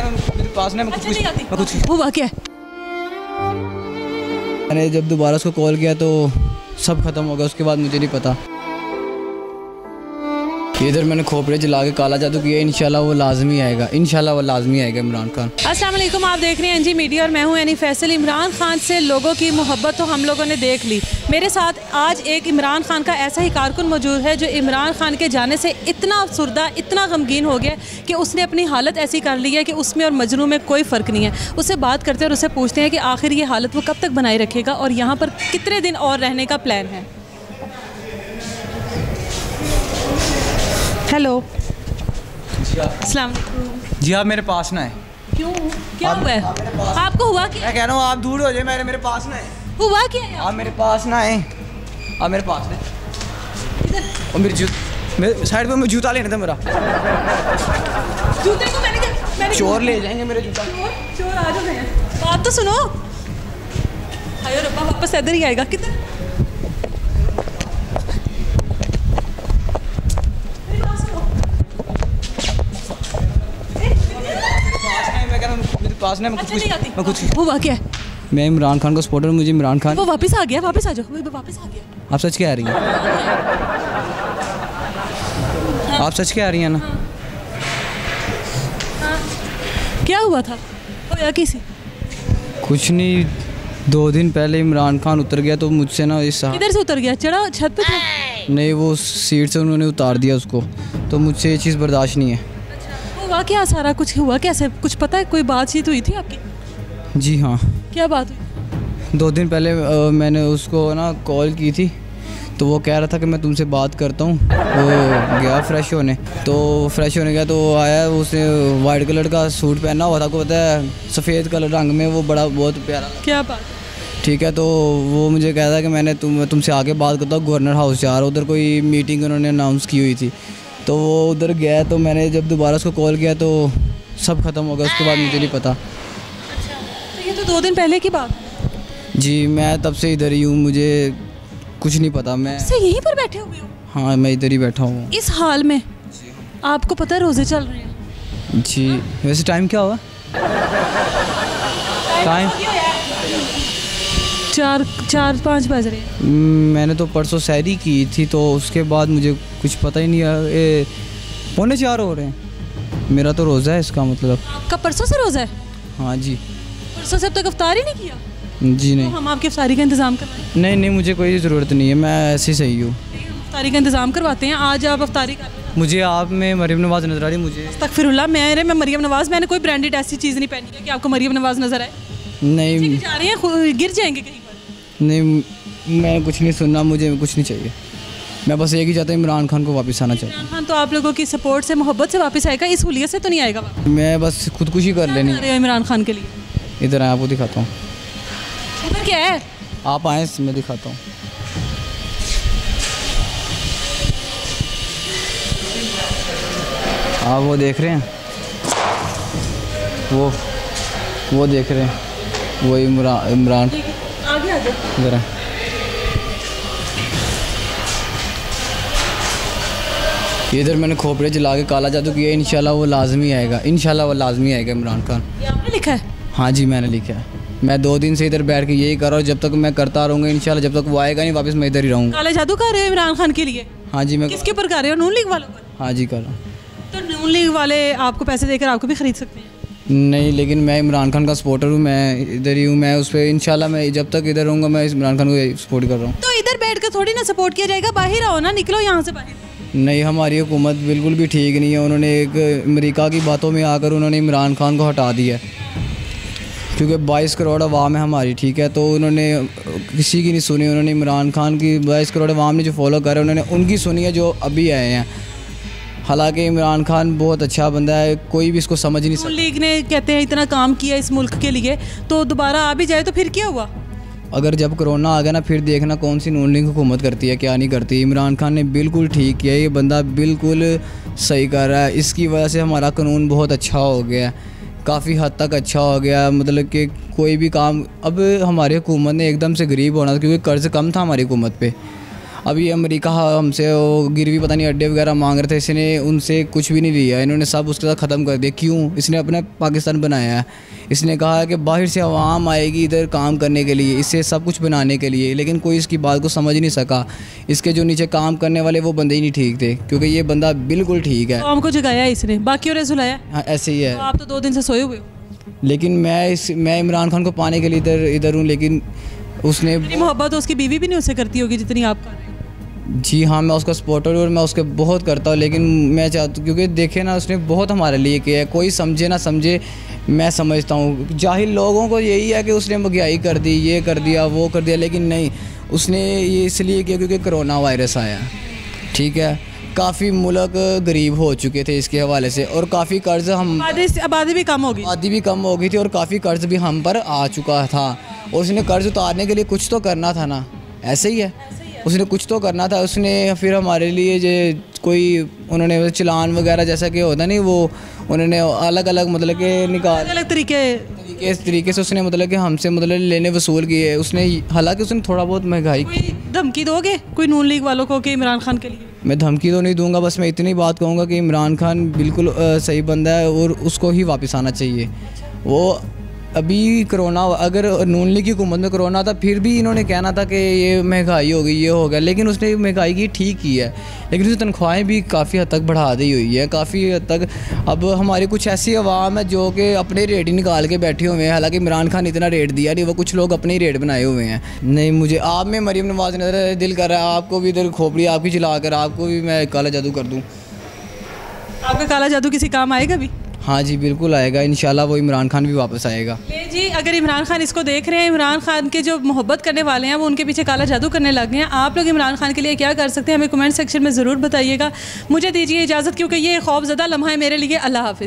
मेरे पास ना मैं कुछ हुआ क्या? मैंने जब दोबारा उसको कॉल किया तो सब खत्म हो गया। उसके बाद मुझे नहीं पता, इधर मैंने खोपड़े जला के काला जादू किया। इंशाल्लाह वो लाजमी आएगा, इंशाल्लाह वो लाजमी आएगा इमरान खान। अस्सलाम वालेकुम, आप देख रहे हैं एनजी मीडिया और मैं हूं यानी फैसल। इमरान खान से लोगों की मोहब्बत तो हम लोगों ने देख ली। मेरे साथ आज एक इमरान खान का ऐसा ही कारकुन मौजूद है जो इमरान खान के जाने से इतना अफसुर्दा, इतना गमगीन हो गया कि उसने अपनी हालत ऐसी कर ली है कि उसमें और मजनू में कोई फ़र्क नहीं है। उससे बात करते हैं और उससे पूछते हैं कि आखिर ये हालत वो कब तक बनाए रखेगा और यहाँ पर कितने दिन और रहने का प्लान है। हेलो, अस्सलाम वालेकुम। जी आप मेरे पास ना है। क्यों, क्या हुआ है? आपको हुआ क्या? मैं कह रहा हूँ आप दूर हो जाए, मेरे पास ना है। हुआ क्या है? आप मेरे पास ना है, आप मेरे पास है। और मेरे साइड पे मैं जूता लेना था मेरा। जूते को मैंने चोर ले जाएंगे मेरे जूता। चोर आ जाए, बात तो सुनो। हाय रब्बा, वापस इधर ही आएगा। किधर? पास ना मैं कुछ हुआ क्या है? मैं इमरान खान का सपोर्टर, मुझे इमरान खान वो वापस आ गया। वापस आ जाओ, वो वापस आ गया। आप सच कह रही हैं? आप सच कह रही हैं ना? हाँ। क्या हुआ था? होया किसी? कुछ नहीं, 2 दिन पहले इमरान खान उतर गया तो मुझसे ना इस किधर से उतर गया? चढ़ा छत पे था? नहीं, वो सीट से उन्होंने उतार दिया उसको, तो मुझसे ये चीज़ बर्दाश्त नहीं है। हुआ क्या? सारा कुछ हुआ कैसे? कुछ पता है? कोई बातचीत हुई थी आपकी? जी हाँ। क्या बात हुई? 2 दिन पहले मैंने उसको ना कॉल की थी, तो वो कह रहा था कि मैं तुमसे बात करता हूँ। वो गया फ्रेश होने, तो फ्रेश होने गया तो वो आया, उसने वाइट कलर का सूट पहना हुआ था, आपको पता है, सफ़ेद कलर रंग में, वो बड़ा बहुत प्यारा। क्या बात? ठीक है, तो वो मुझे कह रहा कि मैं तुमसे आके बात करता हूँ, गवर्नर हाउस जा रहा, उधर कोई मीटिंग उन्होंने अनाउंस की हुई थी। तो वो उधर गया, तो मैंने जब दोबारा उसको कॉल किया तो सब खत्म हो गया। उसके बाद मुझे नहीं पता। अच्छा, तो ये तो 2 दिन पहले की बात है। जी, मैं तब से इधर ही हूँ, मुझे कुछ नहीं पता। मैं से यहीं पर बैठे हुए हो? हाँ, मैं इधर ही बैठा हूँ इस हाल में। आपको पता है रोज़े चल रहे हैं? जी। वैसे टाइम क्या हुआ? टाइम 4-5 बज रहे हैं। मैंने तो परसों सैरी की थी, तो उसके बाद मुझे कुछ पता ही नहीं है। 3:45 हो रहे हैं। मेरा तो रोज़ा है, इसका मतलब। आपका परसों से रोज़ा है? हाँ जी। परसों से अब तक इफ्तार ही नहीं किया? जी नहीं। तो हम आपकी इफ्तारी का इंतज़ाम करवाएं? नहीं, मुझे कोई ज़रूरत नहीं है, मैं ऐसे ही सही हूँ। इफ्तारी का इंतज़ाम करवाते हैं। आज आप इफ्तारी कर लें। मुझे आप में मरियम नवाज़ नज़र आ रही है। मुझे अस्तगफिरुल्लाह, मैं मरियम नवाज़, मैंने कोई ब्रांडेड ऐसी चीज़ नहीं पहनी है कि आपको मरियम नवाज़ नज़र आए। नहीं जा रहे हैं, गिर जाएंगे कहीं पर। नहीं, मैं कुछ नहीं सुनना, मुझे कुछ नहीं चाहिए। मैं बस एक ही चाहता हूँ, इमरान खान को वापस आना चाहता हूँ। इमरान खान तो आप लोगों की सपोर्ट से, मोहब्बत से वापस आएगा, इस हुलियत से तो नहीं आएगा वापस। मैं बस खुदकुशी कर लेनी है इमरान खान के लिए। इधर आए, आपको दिखाता हूँ। उधर क्या है? आप आए, मैं दिखाता हूँ। आप वो देख रहे हैं, वो देख रहे हैं, वो इमरान। आगे आ जाओ। इधर है। इधर मैंने खोपड़े जला के काला जादू किया। इंशाल्लाह वो लाजमी आएगा, इंशाल्लाह वो लाजमी आएगा इमरान खान। ये आपने लिखा है? हाँ जी, मैंने लिखा है। मैं 2 दिन से इधर बैठ के यही कर रहा हूँ, जब तक मैं करता रहूँगा इंशाल्लाह, जब तक वो आएगा नहीं वापस, मैं इधर ही रहूँगा। काला जादू कर रहे हो इमरान खान के लिए? हाँ जी। मैं किसके ऊपर कर रहे हो? नून लीग वालों पर? हाँ जी, कर रहा हूँ। तो नून लीग वाले आपको पैसे देकर आपको भी खरीद सकते हैं? नहीं, लेकिन मैं इमरान खान का सपोर्टर हूँ, मैं इधर ही हूँ। मैं उस पर इंशाल्लाह, मैं जब तक इधर रहूँगा, मैं इमरान खान को सपोर्ट कर रहा हूँ। तो इधर बैठ कर थोड़ी ना सपोर्ट किया जाएगा, बाहर आओ ना, निकलो यहाँ से बाहर। नहीं, हमारी हुकूमत बिल्कुल भी ठीक नहीं है। उन्होंने एक अमेरिका की बातों में आकर उन्होंने इमरान खान को हटा दिया, क्योंकि 22 करोड़ अवाम है हमारी, ठीक है। तो उन्होंने किसी की नहीं सुनी, उन्होंने इमरान खान की 22 करोड़ अवाम ने जो फॉलो करे, उन्होंने उनकी सुनी है जो अभी आए हैं। हालांकि इमरान खान बहुत अच्छा बंदा है, कोई भी इसको समझ ही नहीं सकता। लीग ने कहते हैं इतना काम किया इस मुल्क के लिए, तो दोबारा आ भी जाए तो फिर क्या हुआ? अगर जब कोरोना आ गया ना, फिर देखना कौन सी नून लीग हुकूमत करती है, क्या नहीं करती। इमरान खान ने बिल्कुल ठीक किया, ये बंदा बिल्कुल सही कर रहा है। इसकी वजह से हमारा कानून बहुत अच्छा हो गया, काफ़ी हद तक अच्छा हो गया। मतलब कि कोई भी काम, अब हमारी हुकूमत ने एकदम से गरीब होना था, क्योंकि कर्ज़ कम था हमारी हुकूमत पे। अब ये अमेरिका हमसे वो गिरवी पता नहीं अड्डे वगैरह मांग रहे थे, इसने उनसे कुछ भी नहीं लिया, इन्होंने सब उसके साथ ख़त्म कर दिया। क्यों? इसने अपना पाकिस्तान बनाया है। इसने कहा है कि बाहर से आवाम आएगी इधर काम करने के लिए, इससे सब कुछ बनाने के लिए, लेकिन कोई इसकी बात को समझ नहीं सका। इसके जो नीचे काम करने वाले वो बंदे ही नहीं ठीक थे, क्योंकि ये बंदा बिल्कुल ठीक है। तो हमको जगाया इसने, बाकी और सुलाया। हाँ ऐसे ही है। तो आप तो 2 दिन से सोए हुए हो। लेकिन मैं इमरान खान को पाने के लिए इधर हूँ, लेकिन उसने मेरी मोहब्बत तो उसकी बीवी भी नहीं उससे करती होगी जितनी आप कर रहे हो। जी हाँ, मैं उसका सपोर्टर हूँ और मैं उसके बहुत करता हूँ, लेकिन मैं चाहता हूँ, क्योंकि देखे ना उसने बहुत हमारे लिए किया है। कोई समझे ना समझे, मैं समझता हूँ जाहिल लोगों को यही है कि उसने महंगाई कर दी, ये कर दिया, वो कर दिया, लेकिन नहीं, उसने ये इसलिए किया क्योंकि कोरोना वायरस आया। ठीक है, काफ़ी मुल्क गरीब हो चुके थे इसके हवाले से, और काफ़ी कर्ज़ हम आबादी भी कम होगी, आबादी भी कम हो गई थी, और काफ़ी कर्ज़ भी हम पर आ चुका था। और उसने कर्ज़ उतारने के लिए कुछ तो करना था ना, ऐसे ही है, उसने कुछ तो करना था। उसने फिर हमारे लिए जो कोई उन्होंने चालान वगैरह जैसा कि होता नहीं, वो उन्होंने अलग अलग मतलब के निकाल अलग तरीके से उसने मतलब कि हमसे मतलब लेने वसूल किए उसने। हालांकि उसने थोड़ा बहुत महंगाई। कोई धमकी दोगे कोई नून लीग वालों को कि इमरान खान के लिए? मैं धमकी तो नहीं दूंगा, बस मैं इतनी बात कहूँगा कि इमरान खान बिल्कुल सही बंदा है और उसको ही वापस आना चाहिए। वो अभी कोरोना, अगर नून लीग की हुकूमत में कोरोना था फिर भी इन्होंने कहना था कि ये महंगाई हो गई, ये हो गया, लेकिन उसने महंगाई की ठीक की है, लेकिन उसकी तनख्वाहें भी काफ़ी हद तक बढ़ा दी हुई है, काफ़ी हद तक। अब हमारी कुछ ऐसी आवाम है जो कि अपने रेट ही निकाल के बैठे हुए हैं, हालांकि इमरान खान इतना रेट दिया नहीं, वो कुछ लोग अपने ही रेट बनाए हुए हैं। नहीं, मुझे आप में मरीम नवाज नज़र दिल कर रहा है, आपको भी इधर खोपड़ी आपकी चला कर आपको भी मैं काला जादू कर दूँ। आपका काला जादू किसी काम आएगा भी? हाँ जी बिल्कुल आएगा, इंशाल्लाह वो इमरान खान भी वापस आएगा। ले जी, अगर इमरान खान इसको देख रहे हैं, इमरान खान के जो मोहब्बत करने वाले हैं वो उनके पीछे काला जादू करने लग गए हैं, आप लोग इमरान खान के लिए क्या कर सकते हैं हमें कमेंट सेक्शन में ज़रूर बताइएगा। मुझे दीजिए इजाज़त, क्योंकि ये खौफज़दा लम्हा है मेरे लिए। अल्लाह हाफ़िज़।